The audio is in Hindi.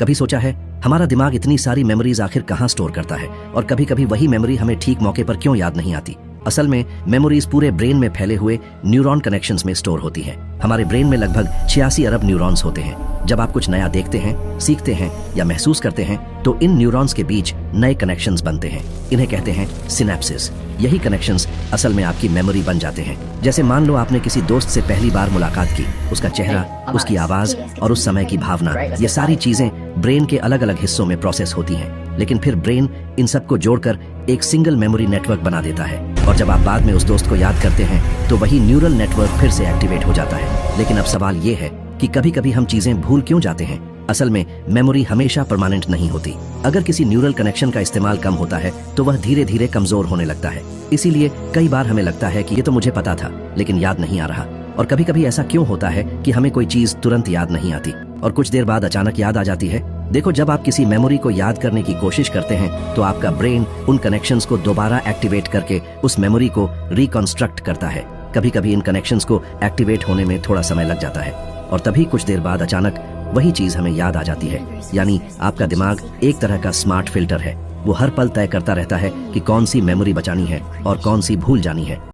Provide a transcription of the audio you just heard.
कभी सोचा है हमारा दिमाग इतनी सारी मेमोरीज आखिर कहाँ स्टोर करता है और कभी कभी वही मेमोरी हमें ठीक मौके पर क्यों याद नहीं आती। असल में मेमोरीज पूरे ब्रेन में फैले हुए न्यूरॉन कनेक्शंस में स्टोर होती हैं। हमारे ब्रेन में लगभग 86 अरब न्यूरॉन्स होते हैं। जब आप कुछ नया देखते हैं, सीखते हैं या महसूस करते हैं तो इन न्यूरॉन्स के बीच नए कनेक्शंस बनते हैं। इन्हें कहते हैं सिनेप्सिस। यही कनेक्शंस असल में आपकी मेमोरी बन जाते हैं। जैसे मान लो आपने किसी दोस्त से पहली बार मुलाकात की, उसका चेहरा, उसकी आवाज और उस समय की भावना, ये सारी चीजें ब्रेन के अलग अलग हिस्सों में प्रोसेस होती हैं। लेकिन फिर ब्रेन इन सबको जोड़कर एक सिंगल मेमोरी नेटवर्क बना देता है और जब आप बाद में उस दोस्त को याद करते हैं तो वही न्यूरल नेटवर्क फिर से एक्टिवेट हो जाता है। लेकिन अब सवाल ये है कि कभी कभी हम चीजें भूल क्यों जाते हैं। असल में मेमोरी हमेशा परमानेंट नहीं होती। अगर किसी न्यूरल कनेक्शन का इस्तेमाल कम होता है तो वह धीरे धीरे कमजोर होने लगता है। इसीलिए कई बार हमें लगता है कि ये तो मुझे पता था लेकिन याद नहीं आ रहा। और कभी कभी ऐसा क्यों होता है कि हमें कोई चीज तुरंत याद नहीं आती और कुछ देर बाद अचानक याद आ जाती है। देखो, जब आप किसी मेमोरी को याद करने की कोशिश करते हैं तो आपका ब्रेन उन कनेक्शंस को दोबारा एक्टिवेट करके उस मेमोरी को रिकंस्ट्रक्ट करता है। कभी कभी इन कनेक्शंस को एक्टिवेट होने में थोड़ा समय लग जाता है और तभी कुछ देर बाद अचानक वही चीज हमें याद आ जाती है। यानी आपका दिमाग एक तरह का स्मार्ट फिल्टर है। वो हर पल तय करता रहता है कि कौन सी मेमोरी बचानी है और कौन सी भूल जानी है।